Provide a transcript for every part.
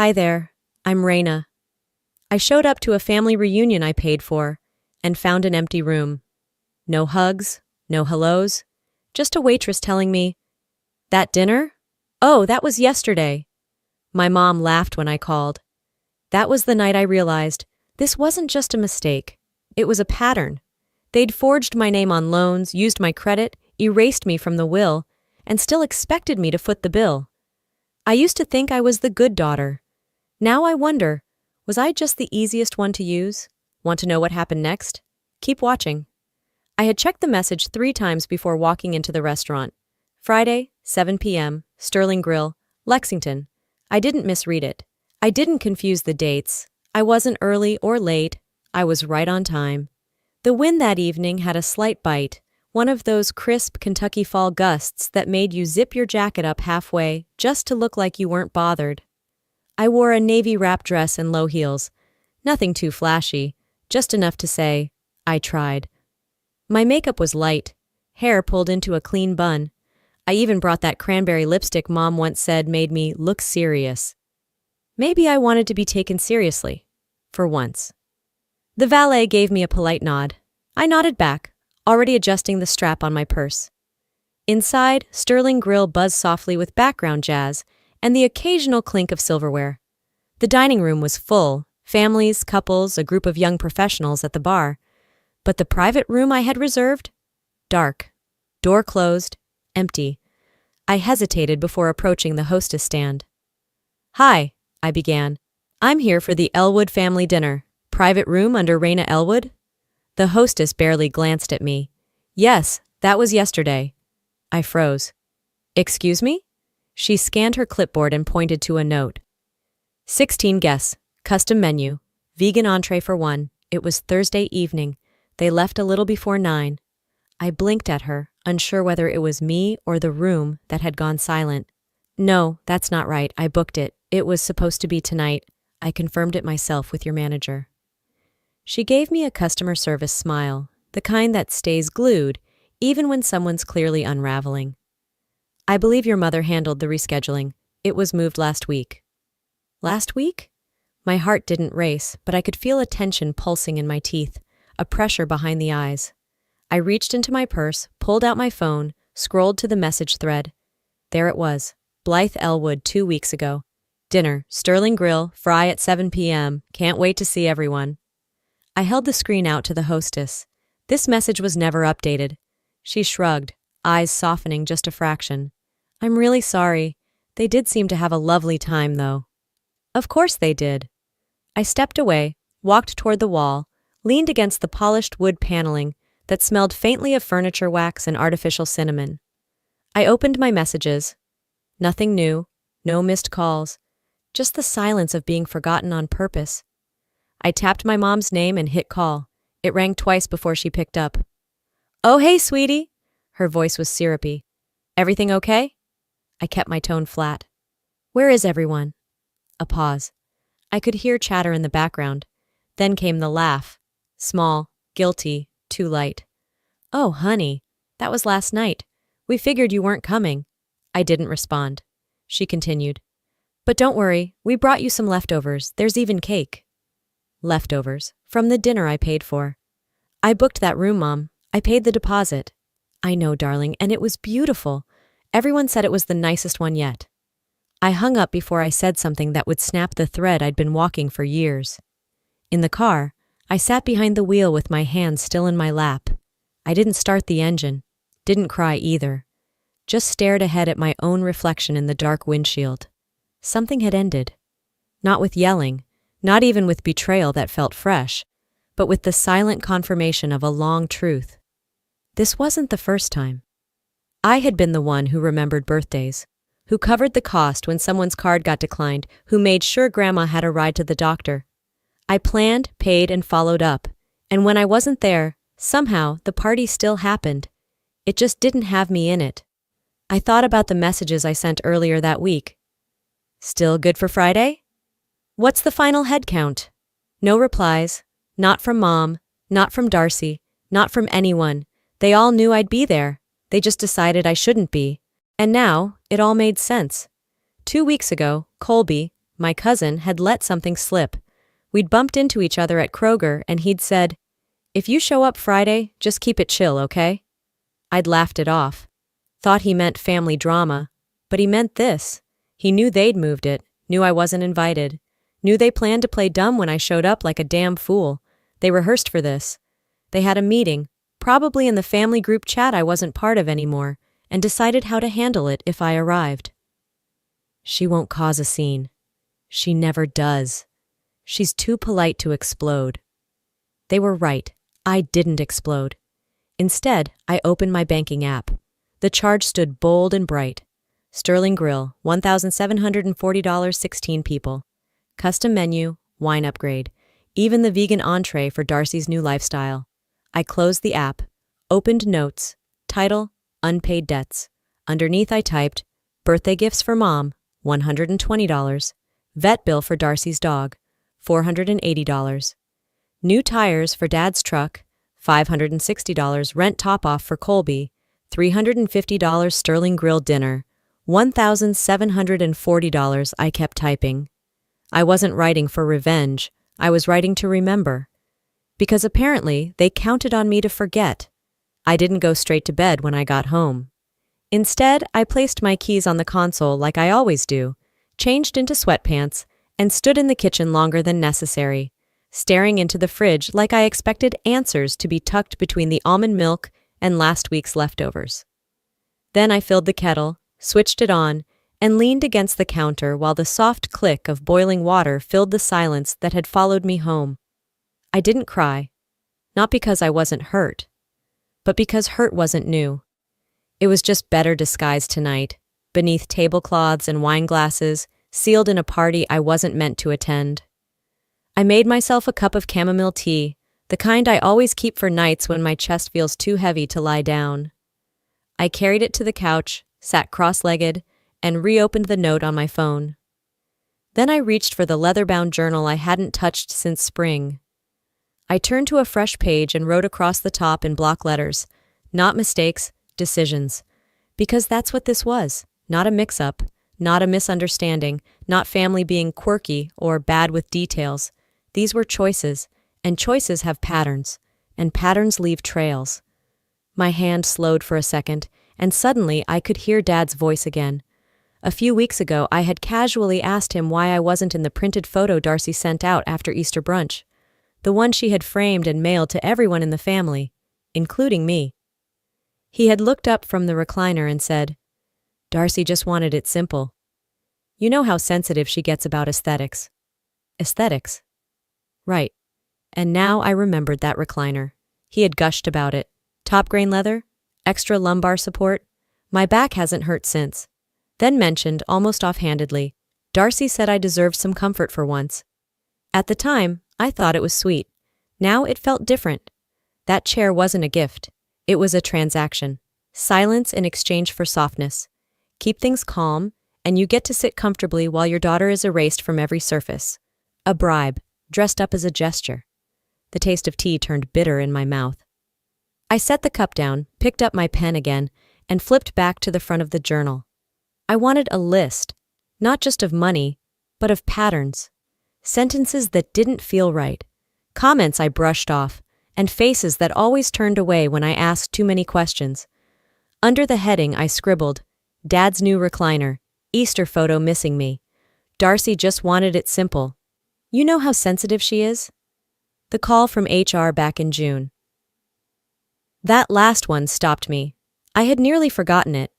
Hi there, I'm Raina. I showed up to a family reunion I paid for and found an empty room. No hugs, no hellos, just a waitress telling me, "That dinner? Oh, that was yesterday." My mom laughed when I called. That was the night I realized this wasn't just a mistake, it was a pattern. They'd forged my name on loans, used my credit, erased me from the will, and still expected me to foot the bill. I used to think I was the good daughter. Now I wonder, was I just the easiest one to use? Want to know what happened next? Keep watching. I had checked the message 3 times before walking into the restaurant. Friday, 7 p.m., Sterling Grill, Lexington. I didn't misread it. I didn't confuse the dates. I wasn't early or late. I was right on time. The wind that evening had a slight bite, one of those crisp Kentucky fall gusts that made you zip your jacket up halfway just to look like you weren't bothered. I wore a navy wrap dress and low heels. Nothing too flashy, just enough to say, I tried. My makeup was light, hair pulled into a clean bun. I even brought that cranberry lipstick Mom once said made me look serious. Maybe I wanted to be taken seriously, for once. The valet gave me a polite nod. I nodded back, already adjusting the strap on my purse. Inside, Sterling Grill buzzed softly with background jazz and the occasional clink of silverware. The dining room was full, families, couples, a group of young professionals at the bar. But the private room I had reserved? Dark. Door closed, empty. I hesitated before approaching the hostess stand. "Hi," I began. "I'm here for the Elwood family dinner. Private room under Raina Elwood?" The hostess barely glanced at me. "Yes, that was yesterday." I froze. "Excuse me?" She scanned her clipboard and pointed to a note. 16 guests, custom menu, vegan entree for 1. It was Thursday evening. They left a little before 9. I blinked at her, unsure whether it was me or the room that had gone silent. "No, that's not right. I booked it. It was supposed to be tonight. I confirmed it myself with your manager." She gave me a customer service smile, the kind that stays glued, even when someone's clearly unraveling. "I believe your mother handled the rescheduling. It was moved last week." Last week? My heart didn't race, but I could feel a tension pulsing in my teeth, a pressure behind the eyes. I reached into my purse, pulled out my phone, scrolled to the message thread. There it was, Blythe Elwood 2 weeks ago. Dinner, Sterling Grill, fry at 7 p.m. Can't wait to see everyone. I held the screen out to the hostess. This message was never updated. She shrugged, eyes softening just a fraction. "I'm really sorry. They did seem to have a lovely time, though." Of course they did. I stepped away, walked toward the wall, leaned against the polished wood paneling that smelled faintly of furniture wax and artificial cinnamon. I opened my messages. Nothing new, no missed calls, just the silence of being forgotten on purpose. I tapped my mom's name and hit call. It rang twice before she picked up. "Oh, hey, sweetie." Her voice was syrupy. "Everything okay?" I kept my tone flat. "Where is everyone?" A pause. I could hear chatter in the background. Then came the laugh. Small, guilty, too light. "Oh, honey, that was last night. We figured you weren't coming." I didn't respond. She continued. "But don't worry, we brought you some leftovers. There's even cake." Leftovers, from the dinner I paid for. "I booked that room, Mom. I paid the deposit." "I know, darling, and it was beautiful. Everyone said it was the nicest one yet." I hung up before I said something that would snap the thread I'd been walking for years. In the car, I sat behind the wheel with my hands still in my lap. I didn't start the engine, didn't cry either, just stared ahead at my own reflection in the dark windshield. Something had ended. Not with yelling, not even with betrayal that felt fresh, but with the silent confirmation of a long truth. This wasn't the first time. I had been the one who remembered birthdays, who covered the cost when someone's card got declined, who made sure Grandma had a ride to the doctor. I planned, paid, and followed up, and when I wasn't there, somehow the party still happened. It just didn't have me in it. I thought about the messages I sent earlier that week. "Still good for Friday? What's the final head count?" No replies, not from Mom, not from Darcy, not from anyone. They all knew I'd be there. They just decided I shouldn't be. And now, it all made sense. 2 weeks ago, Colby, my cousin, had let something slip. We'd bumped into each other at Kroger and he'd said, "If you show up Friday, just keep it chill, okay?" I'd laughed it off. Thought he meant family drama, but he meant this. He knew they'd moved it, knew I wasn't invited, knew they planned to play dumb when I showed up like a damn fool. They rehearsed for this. They had a meeting, probably in the family group chat I wasn't part of anymore, and decided how to handle it if I arrived. She won't cause a scene. She never does. She's too polite to explode. They were right. I didn't explode. Instead, I opened my banking app. The charge stood bold and bright. Sterling Grill, $1,740, 16 people. Custom menu, wine upgrade. Even the vegan entree for Darcy's new lifestyle. I closed the app, opened notes, title, unpaid debts. Underneath I typed, birthday gifts for mom, $120. Vet bill for Darcy's dog, $480. New tires for dad's truck, $560. Rent top-off for Colby, $350. Sterling Grill dinner, $1,740. I kept typing. I wasn't writing for revenge. I was writing to remember. Because apparently they counted on me to forget. I didn't go straight to bed when I got home. Instead, I placed my keys on the console like I always do, changed into sweatpants, and stood in the kitchen longer than necessary, staring into the fridge like I expected answers to be tucked between the almond milk and last week's leftovers. Then I filled the kettle, switched it on, and leaned against the counter while the soft click of boiling water filled the silence that had followed me home. I didn't cry, not because I wasn't hurt, but because hurt wasn't new. It was just better disguised tonight, beneath tablecloths and wine glasses, sealed in a party I wasn't meant to attend. I made myself a cup of chamomile tea, the kind I always keep for nights when my chest feels too heavy to lie down. I carried it to the couch, sat cross-legged, and reopened the note on my phone. Then I reached for the leather-bound journal I hadn't touched since spring. I turned to a fresh page and wrote across the top in block letters, not mistakes, decisions. Because that's what this was, not a mix-up, not a misunderstanding, not family being quirky or bad with details. These were choices, and choices have patterns, and patterns leave trails. My hand slowed for a second, and suddenly I could hear Dad's voice again. A few weeks ago, I had casually asked him why I wasn't in the printed photo Darcy sent out after Easter brunch, the one she had framed and mailed to everyone in the family, including me. He had looked up from the recliner and said, "Darcy just wanted it simple. You know how sensitive she gets about aesthetics." Aesthetics? Right. And now I remembered that recliner. He had gushed about it. Top grain leather? Extra lumbar support? My back hasn't hurt since. Then mentioned, almost offhandedly, Darcy said I deserved some comfort for once. At the time, I thought it was sweet. Now it felt different. That chair wasn't a gift. It was a transaction. Silence in exchange for softness. Keep things calm, and you get to sit comfortably while your daughter is erased from every surface. A bribe, dressed up as a gesture. The taste of tea turned bitter in my mouth. I set the cup down, picked up my pen again, and flipped back to the front of the journal. I wanted a list, not just of money, but of patterns. Sentences that didn't feel right. Comments I brushed off, and faces that always turned away when I asked too many questions. Under the heading I scribbled, Dad's new recliner, Easter photo missing me. Darcy just wanted it simple. You know how sensitive she is? The call from HR back in June. That last one stopped me. I had nearly forgotten it.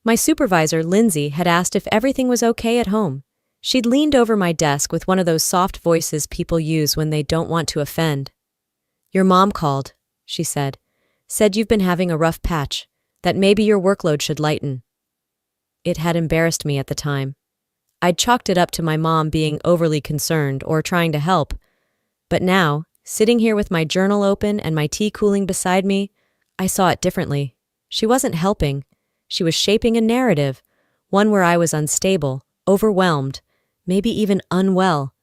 My supervisor, Lindsay, had asked if everything was okay at home. She'd leaned over my desk with one of those soft voices people use when they don't want to offend. "Your mom called," she said. "Said you've been having a rough patch, that maybe your workload should lighten." It had embarrassed me at the time. I'd chalked it up to my mom being overly concerned or trying to help. But now, sitting here with my journal open and my tea cooling beside me, I saw it differently. She wasn't helping. She was shaping a narrative, one where I was unstable, overwhelmed, maybe even unwell.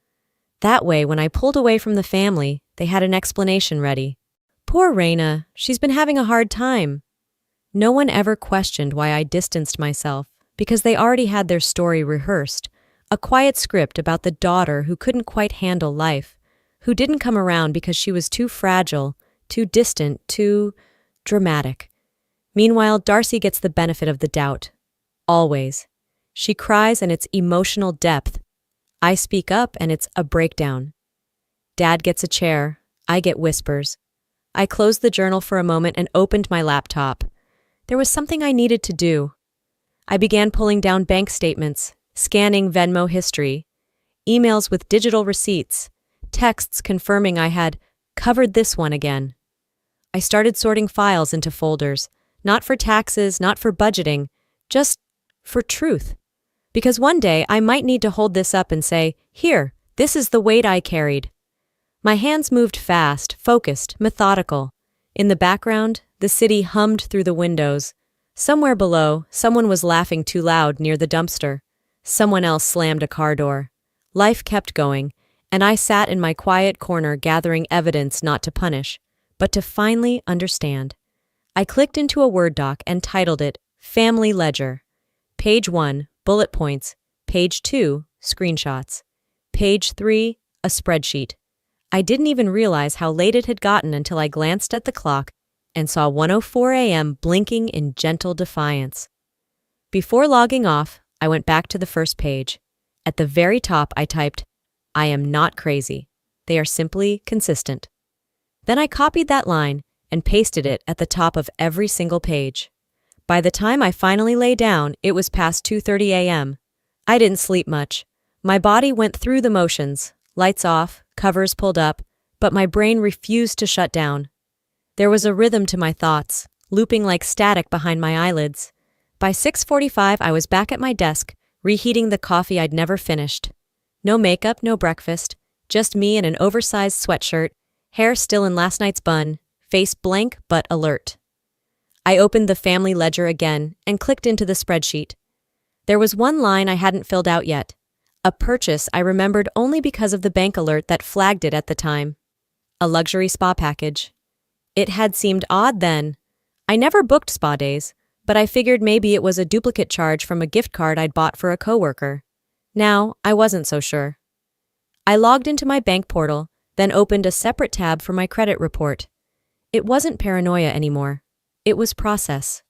That way, when I pulled away from the family, they had an explanation ready. "Poor Raina, she's been having a hard time." No one ever questioned why I distanced myself, because they already had their story rehearsed, A quiet script about the daughter who couldn't quite handle life, who didn't come around because she was too fragile, too distant, too dramatic. Meanwhile, Darcy gets the benefit of the doubt. Always. She cries and it's emotional depth. I speak up and it's a breakdown. Dad gets a chair. I get whispers. I closed the journal for a moment and opened my laptop. There was something I needed to do. I began pulling down bank statements, scanning Venmo history, emails with digital receipts, texts confirming I had covered this one again. I started sorting files into folders, not for taxes, not for budgeting, just for truth. Because one day I might need to hold this up and say, here, this is the weight I carried. My hands moved fast, focused, methodical. In the background, the city hummed through the windows. Somewhere below, someone was laughing too loud near the dumpster. Someone else slammed a car door. Life kept going, and I sat in my quiet corner gathering evidence not to punish, but to finally understand. I clicked into a Word doc and titled it Family Ledger. Page 1, bullet points. Page 2, screenshots. Page 3, a spreadsheet. I didn't even realize how late it had gotten until I glanced at the clock and saw 1:04 a.m. blinking in gentle defiance. Before logging off, I went back to the first page. At the very top, I typed, I am not crazy. They are simply consistent. Then I copied that line and pasted it at the top of every single page. By the time I finally lay down, it was past 2:30 a.m. I didn't sleep much. My body went through the motions, lights off, covers pulled up, but my brain refused to shut down. There was a rhythm to my thoughts, looping like static behind my eyelids. By 6:45, I was back at my desk, reheating the coffee I'd never finished. No makeup, no breakfast, just me in an oversized sweatshirt, hair still in last night's bun, face blank but alert. I opened the family ledger again and clicked into the spreadsheet. There was one line I hadn't filled out yet. A purchase I remembered only because of the bank alert that flagged it at the time. A luxury spa package. It had seemed odd then. I never booked spa days, but I figured maybe it was a duplicate charge from a gift card I'd bought for a coworker. Now, I wasn't so sure. I logged into my bank portal, then opened a separate tab for my credit report. It wasn't paranoia anymore. It was process.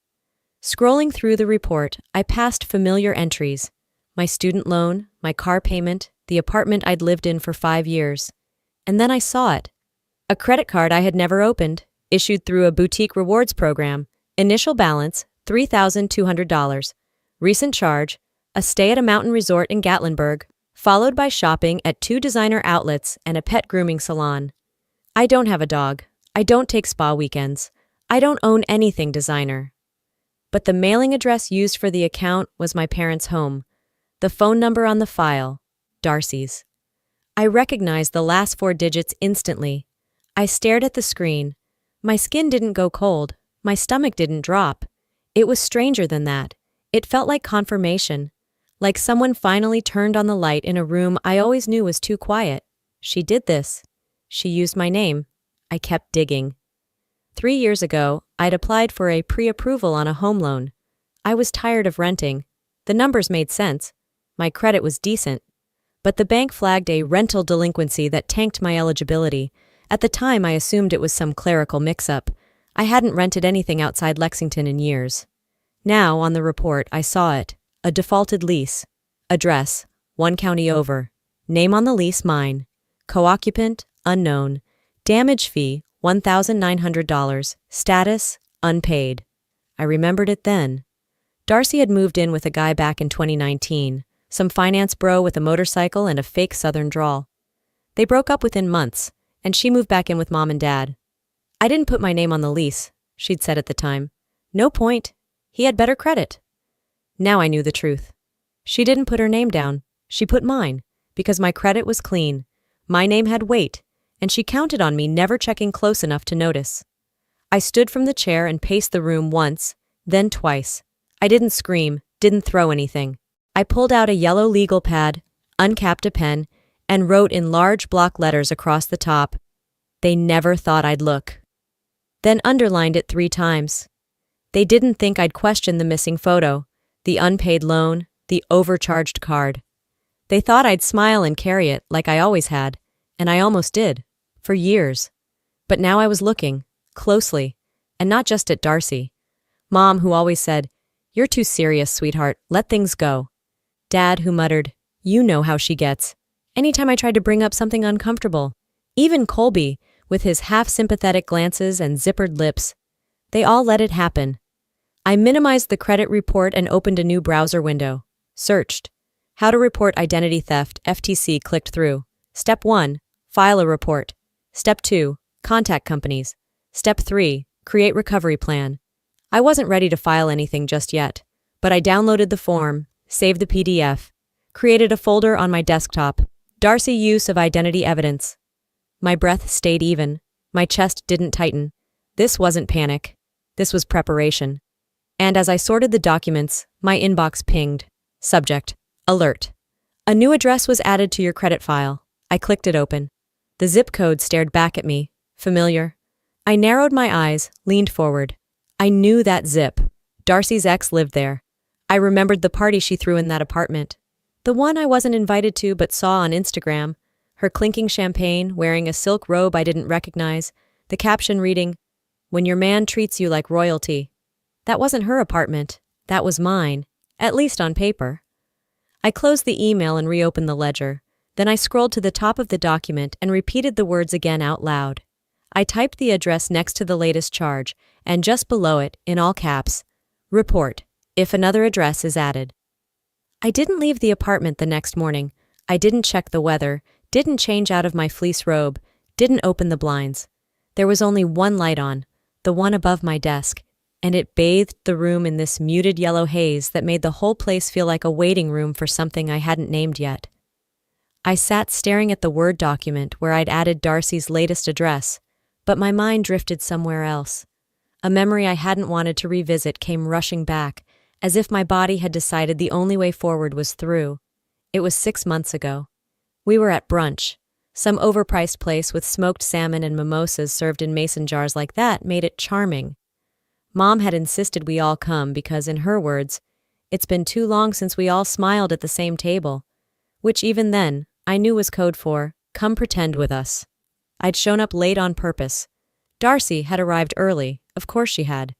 Scrolling through the report, I passed familiar entries. My student loan, my car payment, the apartment I'd lived in for 5 years. And then I saw it. A credit card I had never opened, issued through a boutique rewards program. Initial balance, $3,200. Recent charge, a stay at a mountain resort in Gatlinburg, followed by shopping at 2 designer outlets and a pet grooming salon. I don't have a dog. I don't take spa weekends. I don't own anything designer. But the mailing address used for the account was my parents' home. The phone number on the file, Darcy's. I recognized the last 4 digits instantly. I stared at the screen. My skin didn't go cold. My stomach didn't drop. It was stranger than that. It felt like confirmation. Like someone finally turned on the light in a room I always knew was too quiet. She did this. She used my name. I kept digging. 3 years ago, I'd applied for a pre-approval on a home loan. I was tired of renting. The numbers made sense. My credit was decent. But the bank flagged a rental delinquency that tanked my eligibility. At the time, I assumed it was some clerical mix-up. I hadn't rented anything outside Lexington in years. Now, on the report, I saw it. A defaulted lease. Address, 1 county over. Name on the lease, mine. Co-occupant, unknown. Damage fee, $1,900. Status, unpaid. I remembered it then. Darcy had moved in with a guy back in 2019, some finance bro with a motorcycle and a fake southern drawl. They broke up within months, and she moved back in with mom and dad. I didn't put my name on the lease, she'd said at the time. No point. He had better credit. Now I knew the truth. She didn't put her name down. She put mine, because my credit was clean. My name had weight, and she counted on me never checking close enough to notice. I stood from the chair and paced the room once, then twice. I didn't scream, didn't throw anything. I pulled out a yellow legal pad, uncapped a pen, and wrote in large block letters across the top, "They never thought I'd look." Then underlined it 3 times. They didn't think I'd question the missing photo, the unpaid loan, the overcharged card. They thought I'd smile and carry it like I always had, and I almost did, for years. But now I was looking, closely, and not just at Darcy. Mom, who always said, "You're too serious, sweetheart, let things go." Dad, who muttered, "You know how she gets," anytime I tried to bring up something uncomfortable. Even Colby, with his half-sympathetic glances and zippered lips. They all let it happen. I minimized the credit report and opened a new browser window. Searched. How to report identity theft, FTC clicked through. Step 1, file a report. Step 2, contact companies. Step 3, create recovery plan. I wasn't ready to file anything just yet, but I downloaded the form, saved the PDF, created a folder on my desktop. Darcy use of identity evidence. My breath stayed even. My chest didn't tighten. This wasn't panic. This was preparation. And as I sorted the documents, my inbox pinged. Subject: Alert. A new address was added to your credit file. I clicked it open. The zip code stared back at me. Familiar. I narrowed my eyes, leaned forward. I knew that zip. Darcy's ex lived there. I remembered the party she threw in that apartment. The one I wasn't invited to but saw on Instagram. Her clinking champagne, wearing a silk robe I didn't recognize. The caption reading, "When your man treats you like royalty." That wasn't her apartment. That was mine. At least on paper. I closed the email and reopened the ledger. Then I scrolled to the top of the document and repeated the words again out loud. I typed the address next to the latest charge, and just below it, in all caps, "Report, if another address is added." I didn't leave the apartment the next morning. I didn't check the weather, didn't change out of my fleece robe, didn't open the blinds. There was only one light on, the one above my desk, and it bathed the room in this muted yellow haze that made the whole place feel like a waiting room for something I hadn't named yet. I sat staring at the Word document where I'd added Darcy's latest address, but my mind drifted somewhere else. A memory I hadn't wanted to revisit came rushing back, as if my body had decided the only way forward was through. It was 6 months ago. We were at brunch. Some overpriced place with smoked salmon and mimosas served in mason jars like that made it charming. Mom had insisted we all come because, in her words, it's been too long since we all smiled at the same table, which even then, I knew was code for, "Come pretend with us." I'd shown up late on purpose. Darcy had arrived early, of course she had,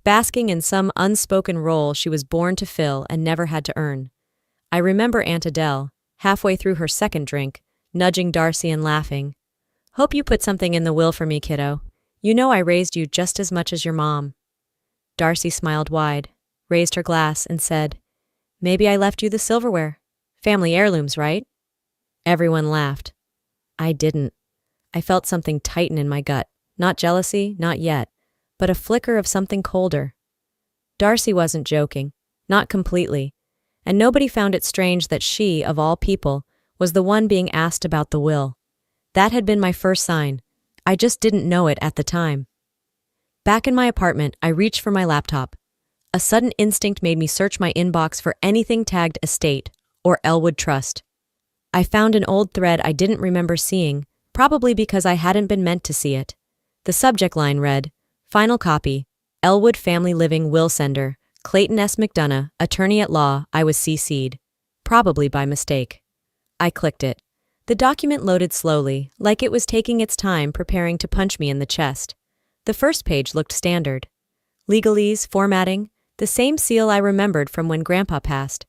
basking in some unspoken role she was born to fill and never had to earn. I remember Aunt Adele, halfway through her second drink, nudging Darcy and laughing. "Hope you put something in the will for me, kiddo. You know I raised you just as much as your mom." Darcy smiled wide, raised her glass, and said, "Maybe I left you the silverware. Family heirlooms, right?" Everyone laughed. I didn't. I felt something tighten in my gut. Not jealousy, not yet, but a flicker of something colder. Darcy wasn't joking, not completely, and nobody found it strange that she, of all people, was the one being asked about the will. That had been my first sign. I just didn't know it at the time. Back in my apartment, I reached for my laptop. A sudden instinct made me search my inbox for anything tagged estate or Elwood Trust. I found an old thread I didn't remember seeing, probably because I hadn't been meant to see it. The subject line read, "Final copy, Elwood Family Living Will Sender, Clayton S. McDonough, Attorney at Law, I was CC'd. Probably by mistake." I clicked it. The document loaded slowly, like it was taking its time preparing to punch me in the chest. The first page looked standard. Legalese, formatting, the same seal I remembered from when Grandpa passed.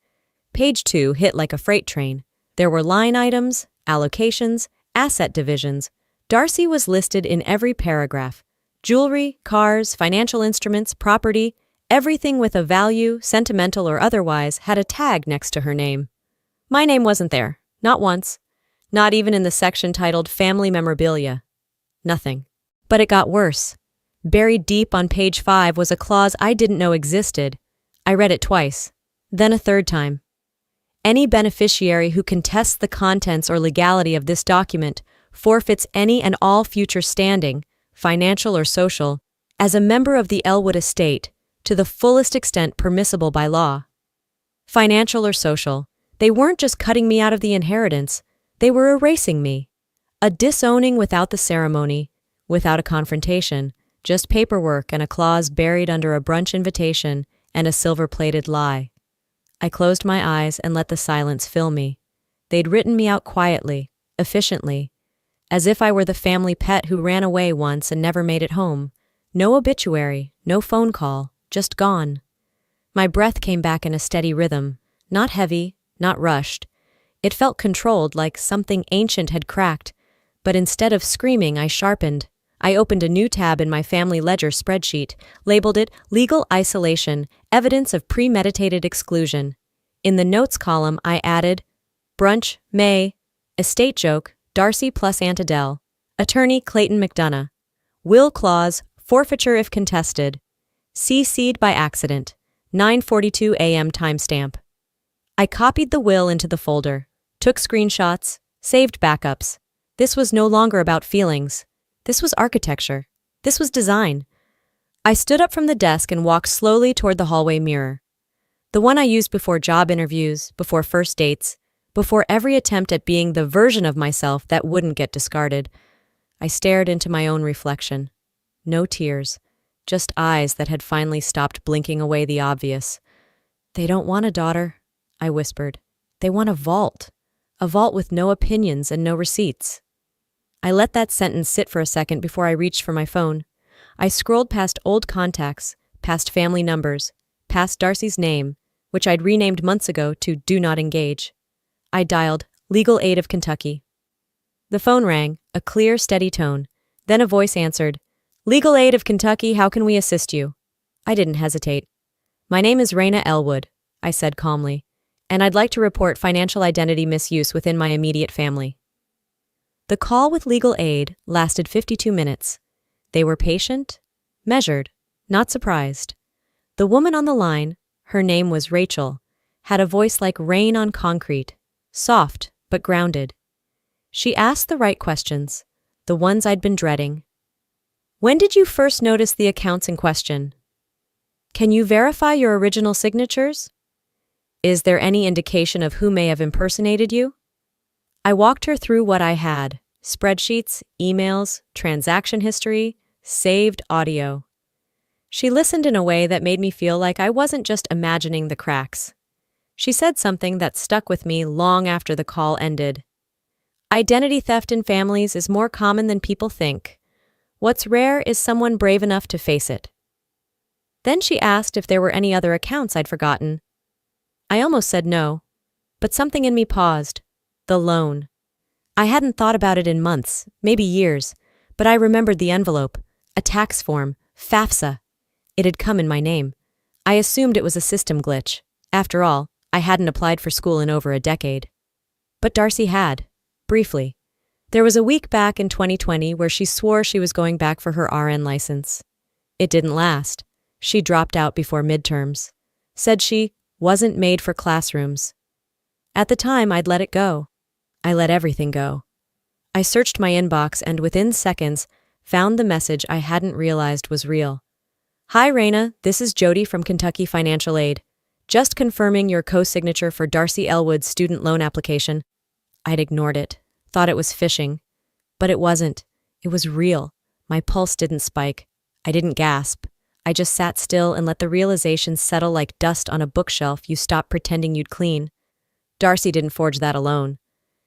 Page 2 hit like a freight train. There were line items, allocations, asset divisions. Darcy was listed in every paragraph. Jewelry, cars, financial instruments, property, everything with a value, sentimental or otherwise, had a tag next to her name. My name wasn't there, not once. Not even in the section titled Family Memorabilia. Nothing. But it got worse. Buried deep on page 5 was a clause I didn't know existed. I read it twice, then a third time. Any beneficiary who contests the contents or legality of this document forfeits any and all future standing, financial or social, as a member of the Elwood estate to the fullest extent permissible by law. Financial or social, they weren't just cutting me out of the inheritance, they were erasing me. A disowning without the ceremony, without a confrontation, just paperwork and a clause buried under a brunch invitation and a silver-plated lie. I closed my eyes and let the silence fill me. They'd written me out quietly, efficiently, as if I were the family pet who ran away once and never made it home. No obituary, no phone call, just gone. My breath came back in a steady rhythm, not heavy, not rushed. It felt controlled, like something ancient had cracked, but instead of screaming, I sharpened. I opened a new tab in my family ledger spreadsheet, labeled it Legal Isolation, Evidence of Premeditated Exclusion. In the notes column, I added, Brunch, May, Estate Joke, Darcy plus Aunt Adele, Attorney Clayton McDonough, Will Clause, Forfeiture if contested, CC'd by accident, 9:42 a.m. timestamp. I copied the will into the folder, took screenshots, saved backups. This was no longer about feelings. This was architecture. This was design. I stood up from the desk and walked slowly toward the hallway mirror. The one I used before job interviews, before first dates, before every attempt at being the version of myself that wouldn't get discarded. I stared into my own reflection. No tears, just eyes that had finally stopped blinking away the obvious. They don't want a daughter, I whispered. They want a vault with no opinions and no receipts. I let that sentence sit for a second before I reached for my phone. I scrolled past old contacts, past family numbers, past Darcy's name, which I'd renamed months ago to Do Not Engage. I dialed Legal Aid of Kentucky. The phone rang, a clear, steady tone. Then a voice answered, Legal Aid of Kentucky, how can we assist you? I didn't hesitate. My name is Raina Elwood, I said calmly, and I'd like to report financial identity misuse within my immediate family. The call with legal aid lasted 52 minutes. They were patient, measured, not surprised. The woman on the line, her name was Rachel, had a voice like rain on concrete, soft but grounded. She asked the right questions, the ones I'd been dreading. When did you first notice the accounts in question? Can you verify your original signatures? Is there any indication of who may have impersonated you? I walked her through what I had, spreadsheets, emails, transaction history, saved audio. She listened in a way that made me feel like I wasn't just imagining the cracks. She said something that stuck with me long after the call ended. Identity theft in families is more common than people think. What's rare is someone brave enough to face it. Then she asked if there were any other accounts I'd forgotten. I almost said no, but something in me paused. The loan. I hadn't thought about it in months, maybe years, but I remembered the envelope, a tax form, FAFSA. It had come in my name. I assumed it was a system glitch. After all, I hadn't applied for school in over a decade. But Darcy had, briefly. There was a week back in 2020 where she swore she was going back for her RN license. It didn't last. She dropped out before midterms. Said she wasn't made for classrooms. At the time, I'd let it go. I let everything go. I searched my inbox and within seconds found the message I hadn't realized was real. Hi Raina, this is Jody from Kentucky Financial Aid. Just confirming your co-signature for Darcy Elwood's student loan application. I'd ignored it, thought it was phishing. But it wasn't. It was real. My pulse didn't spike. I didn't gasp. I just sat still and let the realization settle like dust on a bookshelf you stop pretending you'd clean. Darcy didn't forge that alone.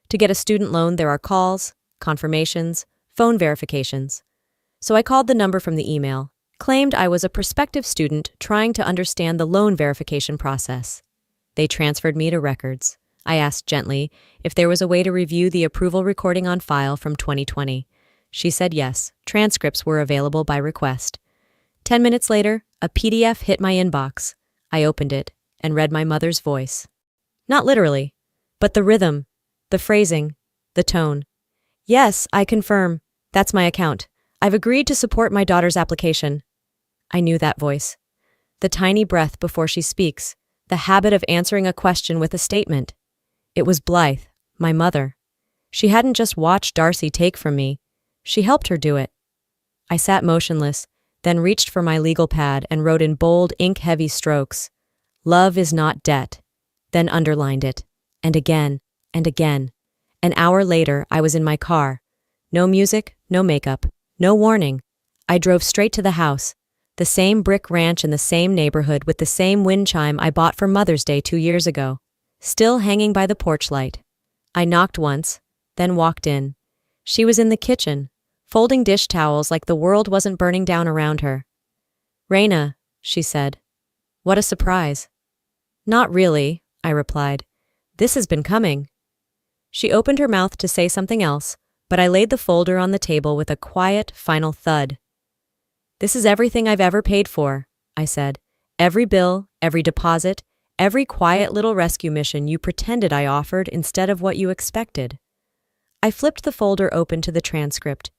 To get a student loan, there are calls, confirmations, phone verifications. So I called the number from the email, claimed I was a prospective student trying to understand the loan verification process. They transferred me to records. I asked gently if there was a way to review the approval recording on file from 2020. She said yes, transcripts were available by request. 10 minutes later, a PDF hit my inbox. I opened it and read my mother's voice. Not literally, but the rhythm, the phrasing, the tone. Yes, I confirm. That's my account. I've agreed to support my daughter's application. I knew that voice. The tiny breath before she speaks, the habit of answering a question with a statement. It was Blythe, my mother. She hadn't just watched Darcy take from me. She helped her do it. I sat motionless, then reached for my legal pad and wrote in bold, ink-heavy strokes, "Love is not debt," then underlined it, and again, and again. An hour later, I was in my car. No music, no makeup, no warning. I drove straight to the house, the same brick ranch in the same neighborhood with the same wind chime I bought for Mother's Day 2 years ago, still hanging by the porch light. I knocked once, then walked in. She was in the kitchen, folding dish towels like the world wasn't burning down around her. "Raina," she said. "What a surprise." "Not really," I replied. "This has been coming." She opened her mouth to say something else, but I laid the folder on the table with a quiet, final thud. "This is everything I've ever paid for," I said. "Every bill, every deposit, every quiet little rescue mission you pretended I offered instead of what you expected." I flipped the folder open to the transcript.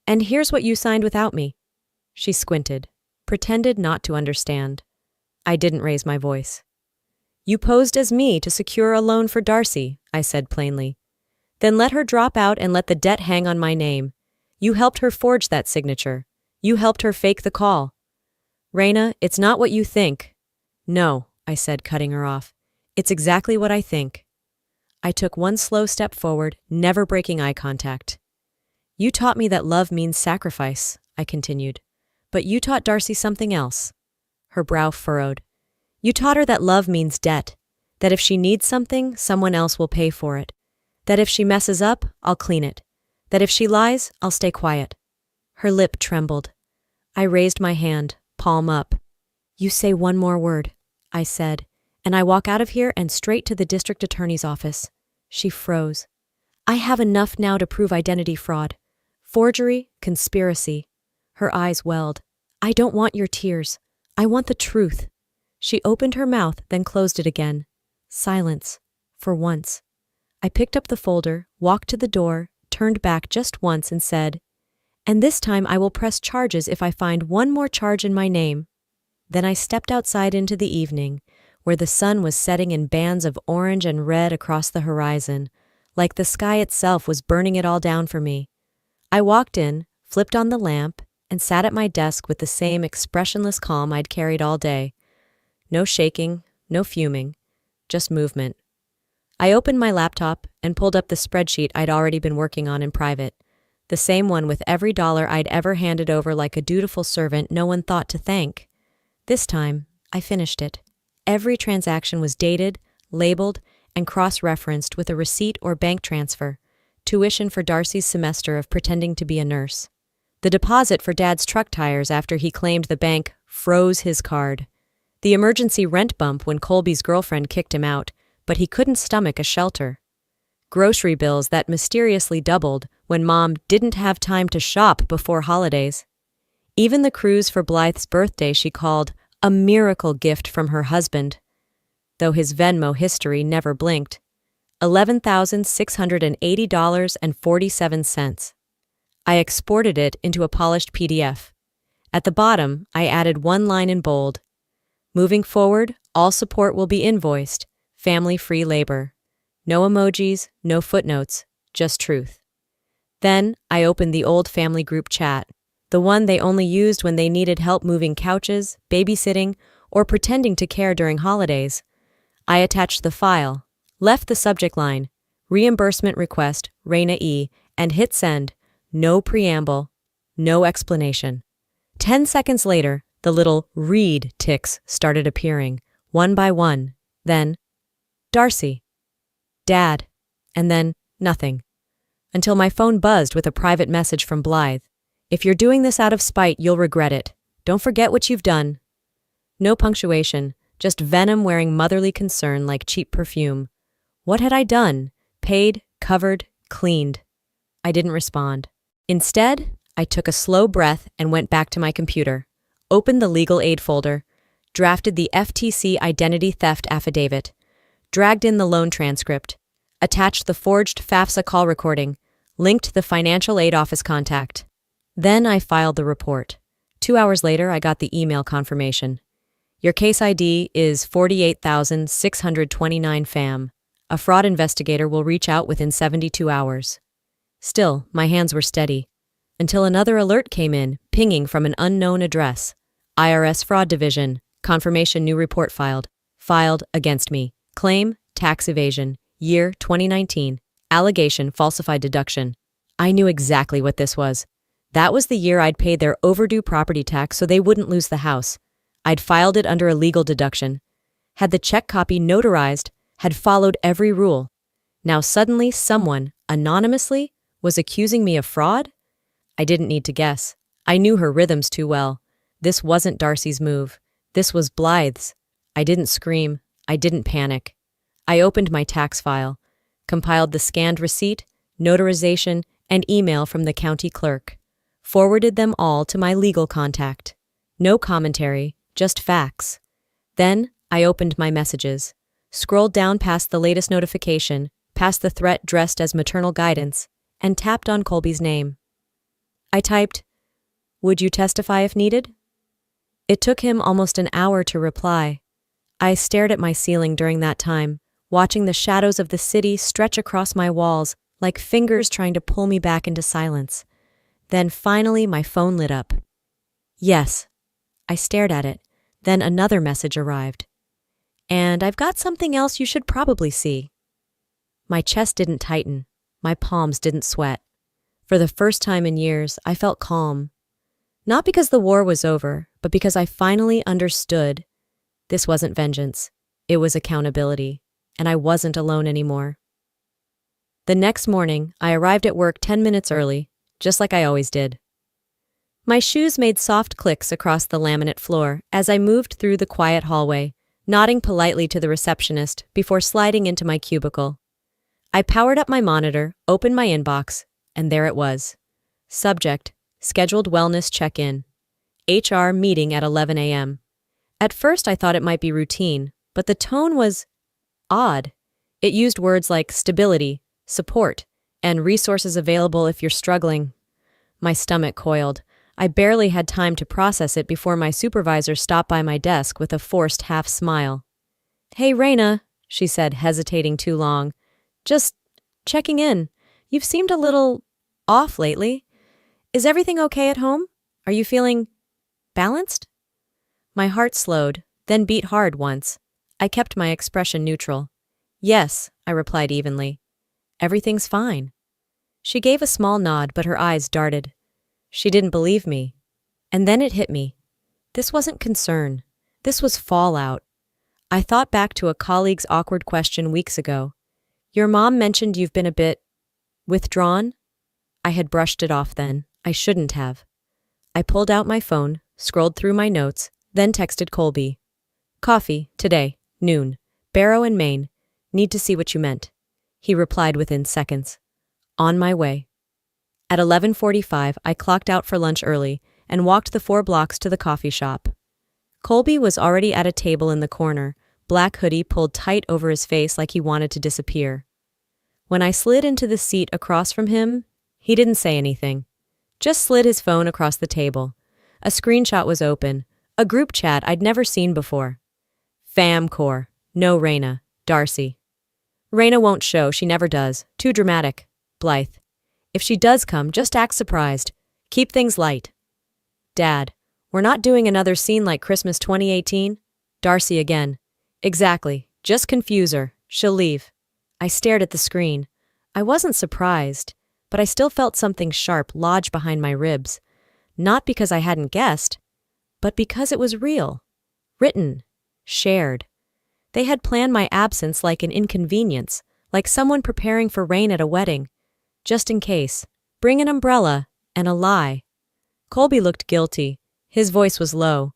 "And here's what you signed without me." She squinted, pretended not to understand. I didn't raise my voice. "You posed as me to secure a loan for Darcy," I said plainly. "Then let her drop out and let the debt hang on my name. You helped her forge that signature. You helped her fake the call." "Raina, it's not what you think." "No," I said, cutting her off. "It's exactly what I think." I took one slow step forward, never breaking eye contact. "You taught me that love means sacrifice," I continued. "But you taught Darcy something else." Her brow furrowed. "You taught her that love means debt, that if she needs something, someone else will pay for it, that if she messes up, I'll clean it, that if she lies, I'll stay quiet." Her lip trembled. I raised my hand, palm up. "You say one more word," I said, "and I walk out of here and straight to the district attorney's office." She froze. "I have enough now to prove identity fraud. Forgery, conspiracy." Her eyes welled. "I don't want your tears. I want the truth." She opened her mouth, then closed it again. Silence. For once. I picked up the folder, walked to the door, turned back just once and said, "And this time I will press charges if I find one more charge in my name." Then I stepped outside into the evening, where the sun was setting in bands of orange and red across the horizon, like the sky itself was burning it all down for me. I walked in, flipped on the lamp, and sat at my desk with the same expressionless calm I'd carried all day. No shaking, no fuming, just movement. I opened my laptop and pulled up the spreadsheet I'd already been working on in private, the same one with every dollar I'd ever handed over like a dutiful servant no one thought to thank. This time, I finished it. Every transaction was dated, labeled, and cross-referenced with a receipt or bank transfer, tuition for Darcy's semester of pretending to be a nurse, the deposit for Dad's truck tires after he claimed the bank froze his card, the emergency rent bump when Colby's girlfriend kicked him out, but he couldn't stomach a shelter, grocery bills that mysteriously doubled when Mom didn't have time to shop before holidays. Even the cruise for Blythe's birthday she called a miracle gift from her husband, though his Venmo history never blinked. $11,680.47. I exported it into a polished PDF. At the bottom, I added one line in bold. "Moving forward, all support will be invoiced. Family-free labor." No emojis, no footnotes, just truth. Then, I opened the old family group chat, the one they only used when they needed help moving couches, babysitting, or pretending to care during holidays. I attached the file, left the subject line, "Reimbursement request, Raina E., and hit send. No preamble, no explanation. 10 seconds later, the little read ticks started appearing, one by one. Then, Darcy, Dad, and then nothing. Until my phone buzzed with a private message from Blythe. "If you're doing this out of spite, you'll regret it. Don't forget what you've done." No punctuation, just venom wearing motherly concern like cheap perfume. What had I done? Paid, covered, cleaned. I didn't respond. Instead, I took a slow breath and went back to my computer, opened the legal aid folder, drafted the FTC identity theft affidavit, dragged in the loan transcript, attached the forged FAFSA call recording, linked the financial aid office contact. Then I filed the report. 2 hours later, I got the email confirmation. "Your case ID is 48,629 FAM. A fraud investigator will reach out within 72 hours. Still, my hands were steady, until another alert came in, pinging from an unknown address. IRS Fraud Division. Confirmation new report filed. Filed against me. Claim, tax evasion. Year 2019. Allegation, falsified deduction. I knew exactly what this was. That was the year I'd paid their overdue property tax so they wouldn't lose the house. I'd filed it under a legal deduction. Had the check copy notarized, had followed every rule. Now suddenly someone, anonymously, was accusing me of fraud? I didn't need to guess. I knew her rhythms too well. This wasn't Darcy's move. This was Blythe's. I didn't scream. I didn't panic. I opened my tax file, compiled the scanned receipt, notarization, and email from the county clerk, forwarded them all to my legal contact. No commentary, just facts. Then I opened my messages, scrolled down past the latest notification, past the threat dressed as maternal guidance, and tapped on Colby's name. I typed, "Would you testify if needed?" It took him almost an hour to reply. I stared at my ceiling during that time, watching the shadows of the city stretch across my walls like fingers trying to pull me back into silence. Then finally my phone lit up. Yes. I stared at it. Then another message arrived. "And I've got something else you should probably see." My chest didn't tighten. My palms didn't sweat. For the first time in years, I felt calm. Not because the war was over, but because I finally understood. This wasn't vengeance. It was accountability. And I wasn't alone anymore. The next morning, I arrived at work 10 minutes early, just like I always did. My shoes made soft clicks across the laminate floor as I moved through the quiet hallway, nodding politely to the receptionist before sliding into my cubicle. I powered up my monitor, opened my inbox, and there it was. Subject, scheduled wellness check-in. HR meeting at 11 a.m. At first I thought it might be routine, but the tone was odd. It used words like stability, support, and resources available if you're struggling. My stomach coiled. I barely had time to process it before my supervisor stopped by my desk with a forced half smile. "Hey, Raina," she said, hesitating too long. "Just checking in. You've seemed a little off lately. Is everything okay at home? Are you feeling balanced?" My heart slowed, then beat hard once. I kept my expression neutral. "Yes," I replied evenly. "Everything's fine." She gave a small nod, but her eyes darted. She didn't believe me. And then it hit me. This wasn't concern. This was fallout. I thought back to a colleague's awkward question weeks ago. "Your mom mentioned you've been a bit withdrawn?" I had brushed it off then. I shouldn't have. I pulled out my phone, scrolled through my notes, then texted Colby. "Coffee, today, noon. Barrow and Maine. Need to see what you meant." He replied within seconds. "On my way." At 11:45, I clocked out for lunch early and walked the 4 blocks to the coffee shop. Colby was already at a table in the corner, black hoodie pulled tight over his face like he wanted to disappear. When I slid into the seat across from him, he didn't say anything. Just slid his phone across the table. A screenshot was open, a group chat I'd never seen before. "Fam core. No Raina. Darcy." "Raina won't show, she never does. Too dramatic. Blythe. If she does come, just act surprised. Keep things light." "Dad, we're not doing another scene like Christmas 2018? Darcy again." "Exactly. Just confuse her. She'll leave." I stared at the screen. I wasn't surprised, but I still felt something sharp lodge behind my ribs. Not because I hadn't guessed, but because it was real. Written. Shared. They had planned my absence like an inconvenience, like someone preparing for rain at a wedding. Just in case. Bring an umbrella, and a lie. Colby looked guilty. His voice was low.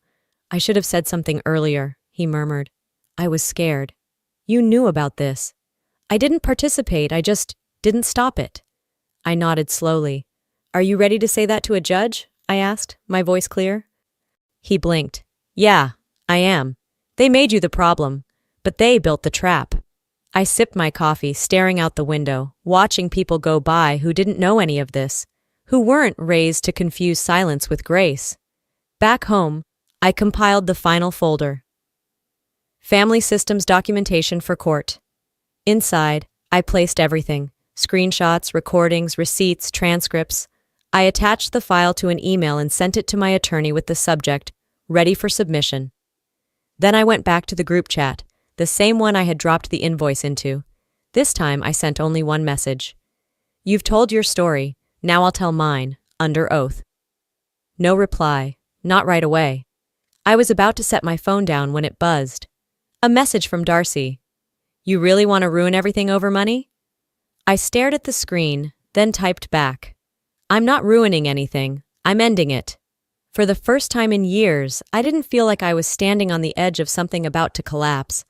"I should have said something earlier," he murmured. I was scared. "You knew about this." "I didn't participate, I just didn't stop it." I nodded slowly. "Are you ready to say that to a judge?" I asked, my voice clear. He blinked. "Yeah, I am. They made you the problem, but they built the trap." I sipped my coffee, staring out the window, watching people go by who didn't know any of this, who weren't raised to confuse silence with grace. Back home, I compiled the final folder. Family systems documentation for court. Inside, I placed everything: screenshots, recordings, receipts, transcripts. I attached the file to an email and sent it to my attorney with the subject, "Ready for submission." Then I went back to the group chat, the same one I had dropped the invoice into. This time I sent only one message. "You've told your story, now I'll tell mine, under oath." No reply, not right away. I was about to set my phone down when it buzzed. A message from Darcy. "You really want to ruin everything over money?" I stared at the screen, then typed back. I'm not ruining anything. I'm ending it. For the first time in years, I didn't feel like I was standing on the edge of something about to collapse.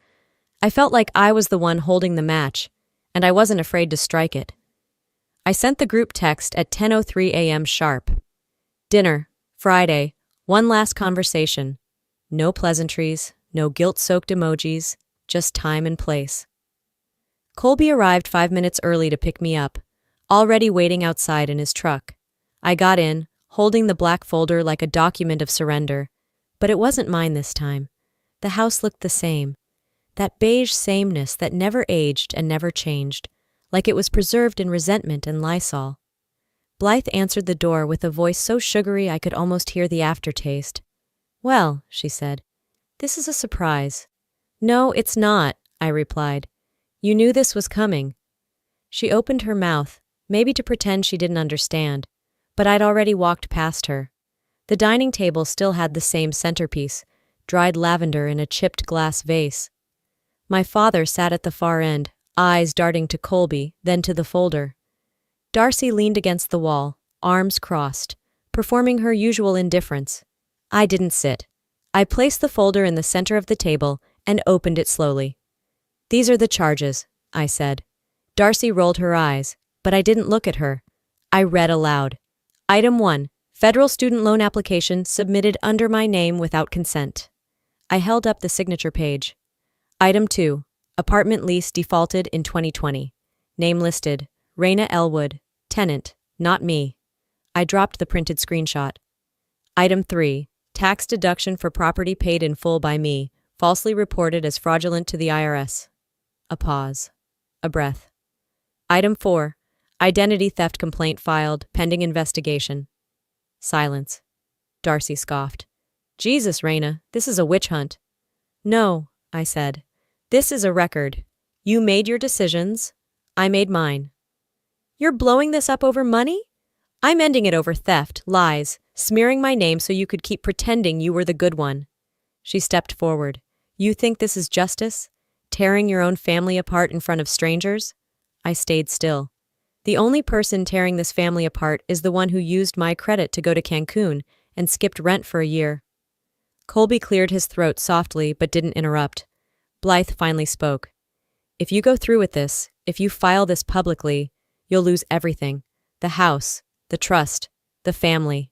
I felt like I was the one holding the match, and I wasn't afraid to strike it. I sent the group text at 10:03 a.m. sharp. Dinner, Friday, one last conversation. No pleasantries, no guilt-soaked emojis, just time and place. Colby arrived 5 minutes early to pick me up, already waiting outside in his truck. I got in, holding the black folder like a document of surrender. But it wasn't mine this time. The house looked the same. That beige sameness that never aged and never changed, like it was preserved in resentment and Lysol. Blythe answered the door with a voice so sugary I could almost hear the aftertaste. Well, she said, this is a surprise. No, it's not, I replied. You knew this was coming. She opened her mouth, maybe to pretend she didn't understand, but I'd already walked past her. The dining table still had the same centerpiece, dried lavender in a chipped glass vase. My father sat at the far end, eyes darting to Colby, then to the folder. Darcy leaned against the wall, arms crossed, performing her usual indifference. I didn't sit. I placed the folder in the center of the table and opened it slowly. These are the charges, I said. Darcy rolled her eyes, but I didn't look at her. I read aloud. Item 1. Federal student loan application submitted under my name without consent. I held up the signature page. Item 2. Apartment lease defaulted in 2020. Name listed. Raina Elwood. Tenant. Not me. I dropped the printed screenshot. Item 3. Tax deduction for property paid in full by me, falsely reported as fraudulent to the IRS. A pause. A breath. Item 4. Identity theft complaint filed, pending investigation. Silence. Darcy scoffed. Jesus, Raina, this is a witch hunt. No, I said. This is a record. You made your decisions. I made mine. You're blowing this up over money? I'm ending it over theft, lies, smearing my name so you could keep pretending you were the good one. She stepped forward. You think this is justice? Tearing your own family apart in front of strangers? I stayed still. The only person tearing this family apart is the one who used my credit to go to Cancun and skipped rent for a year. Colby cleared his throat softly but didn't interrupt. Blythe finally spoke. If you go through with this, if you file this publicly, you'll lose everything. The house, the trust, the family.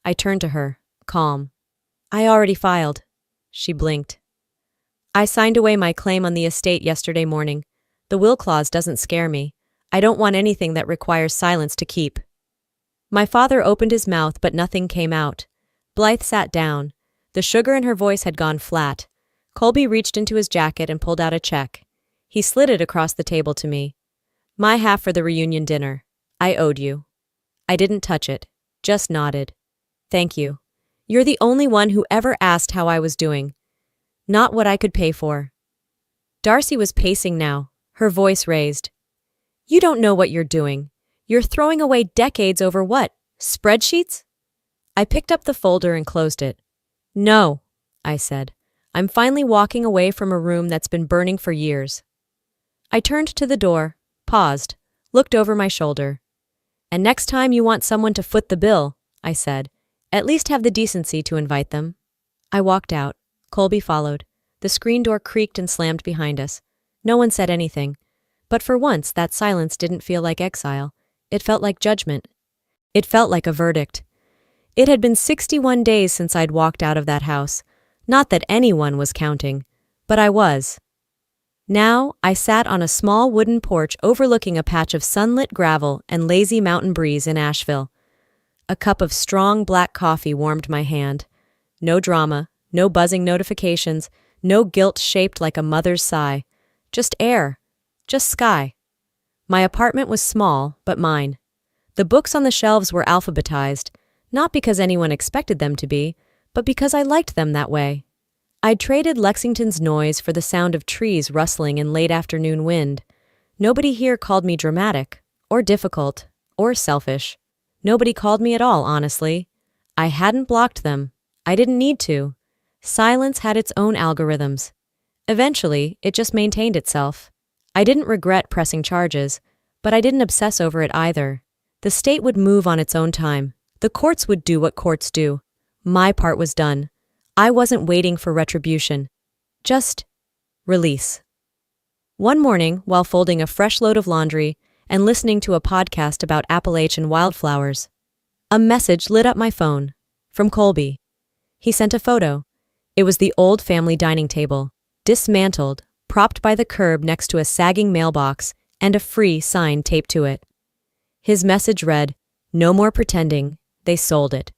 I turned to her, calm. I already filed. She blinked. I signed away my claim on the estate yesterday morning. The will clause doesn't scare me. I don't want anything that requires silence to keep. My father opened his mouth, but nothing came out. Blythe sat down. The sugar in her voice had gone flat. Colby reached into his jacket and pulled out a check. He slid it across the table to me. My half for the reunion dinner. I owed you. I didn't touch it, just nodded. Thank you. You're the only one who ever asked how I was doing. Not what I could pay for. Darcy was pacing now, her voice raised. You don't know what you're doing. You're throwing away decades over what? Spreadsheets? I picked up the folder and closed it. No, I said. I'm finally walking away from a room that's been burning for years. I turned to the door, paused, looked over my shoulder. And next time you want someone to foot the bill, I said, at least have the decency to invite them. I walked out. Colby followed. The screen door creaked and slammed behind us. No one said anything. But for once, that silence didn't feel like exile. It felt like judgment. It felt like a verdict. It had been 61 days since I'd walked out of that house. Not that anyone was counting, but I was. Now, I sat on a small wooden porch overlooking a patch of sunlit gravel and lazy mountain breeze in Asheville. A cup of strong black coffee warmed my hand. No drama, no buzzing notifications, no guilt shaped like a mother's sigh. Just air. Just sky. My apartment was small, but mine. The books on the shelves were alphabetized, not because anyone expected them to be, but because I liked them that way. I'd traded Lexington's noise for the sound of trees rustling in late afternoon wind. Nobody here called me dramatic, or difficult, or selfish. Nobody called me at all, honestly. I hadn't blocked them. I didn't need to. Silence had its own algorithms. Eventually, it just maintained itself. I didn't regret pressing charges, But I didn't obsess over it either. The state would move on its own time. The courts would do what courts do. My part was done. I wasn't waiting for retribution. Just release. One morning, while folding a fresh load of laundry and listening to a podcast about Appalachian wildflowers, a message lit up my phone. From Colby. He sent a photo. It was the old family dining table, dismantled, propped by the curb next to a sagging mailbox and a free sign taped to it. His message read, "No more pretending, they sold it."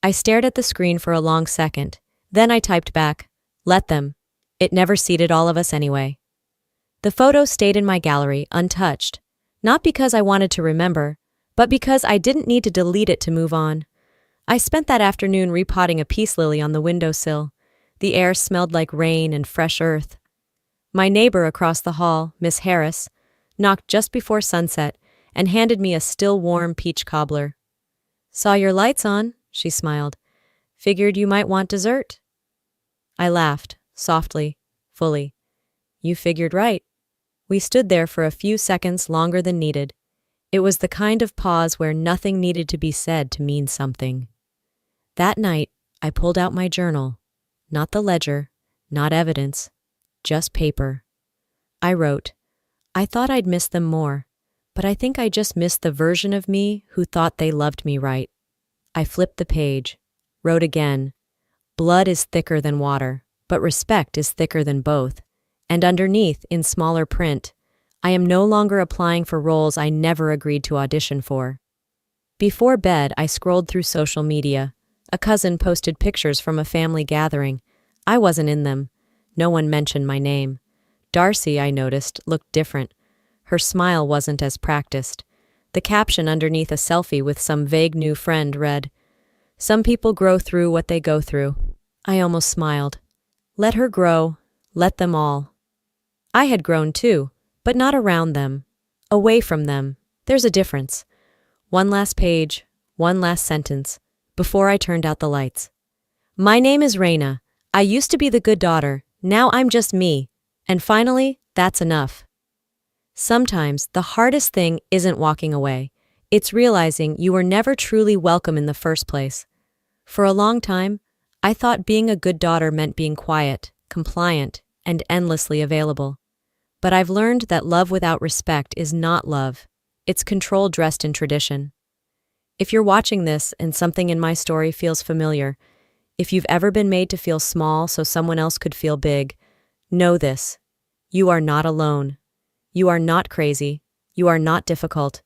I stared at the screen for a long second. Then I typed back, "Let them. It never seated all of us anyway." The photo stayed in my gallery, untouched, not because I wanted to remember, but because I didn't need to delete it to move on. I spent that afternoon repotting a peace lily on the windowsill. The air smelled like rain and fresh earth. My neighbor across the hall, Miss Harris, knocked just before sunset and handed me a still warm peach cobbler. "Saw your lights on," she smiled. "Figured you might want dessert." I laughed, softly, fully. You figured right. We stood there for a few seconds longer than needed. It was the kind of pause where nothing needed to be said to mean something. That night, I pulled out my journal. Not the ledger, not evidence, just paper. I wrote, "I thought I'd miss them more, but I think I just missed the version of me who thought they loved me right." I flipped the page, wrote again, "Blood is thicker than water, but respect is thicker than both." And underneath, in smaller print, "I am no longer applying for roles I never agreed to audition for." Before bed, I scrolled through social media. A cousin posted pictures from a family gathering. I wasn't in them. No one mentioned my name. Darcy, I noticed, looked different. Her smile wasn't as practiced. The caption underneath a selfie with some vague new friend read, "Some people grow through what they go through." I almost smiled. Let her grow. Let them all. I had grown too, but not around them. Away from them. There's a difference. One last page, one last sentence, before I turned out the lights. "My name is Raina. I used to be the good daughter. Now I'm just me. And finally, that's enough." Sometimes the hardest thing isn't walking away. It's realizing you were never truly welcome in the first place. For a long time, I thought being a good daughter meant being quiet, compliant, and endlessly available. But I've learned that love without respect is not love. It's control dressed in tradition. If you're watching this and something in my story feels familiar, if you've ever been made to feel small so someone else could feel big, know this. You are not alone. You are not crazy. You are not difficult.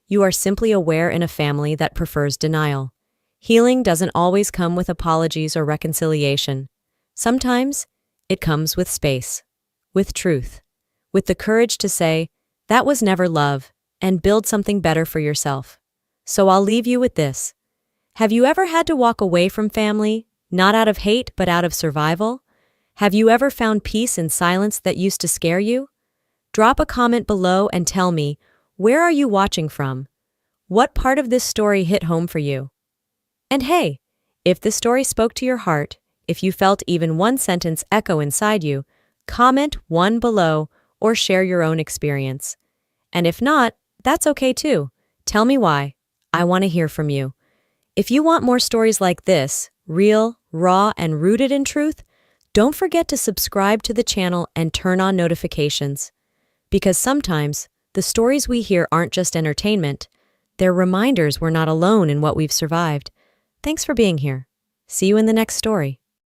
You are simply aware in a family that prefers denial. Healing doesn't always come with apologies or reconciliation. Sometimes it comes with space, with truth, with the courage to say, "That was never love," and build something better for yourself. So I'll leave you with this. Have you ever had to walk away from family, not out of hate but out of survival? Have you ever found peace in silence that used to scare you? Drop a comment below and tell me, where are you watching from? What part of this story hit home for you? And hey, if this story spoke to your heart, if you felt even one sentence echo inside you, comment one below or share your own experience. And if not, that's okay too. Tell me why. I want to hear from you. If you want more stories like this, real, raw, and rooted in truth, don't forget to subscribe to the channel and turn on notifications. Because sometimes, the stories we hear aren't just entertainment, they're reminders we're not alone in what we've survived. Thanks for being here. See you in the next story.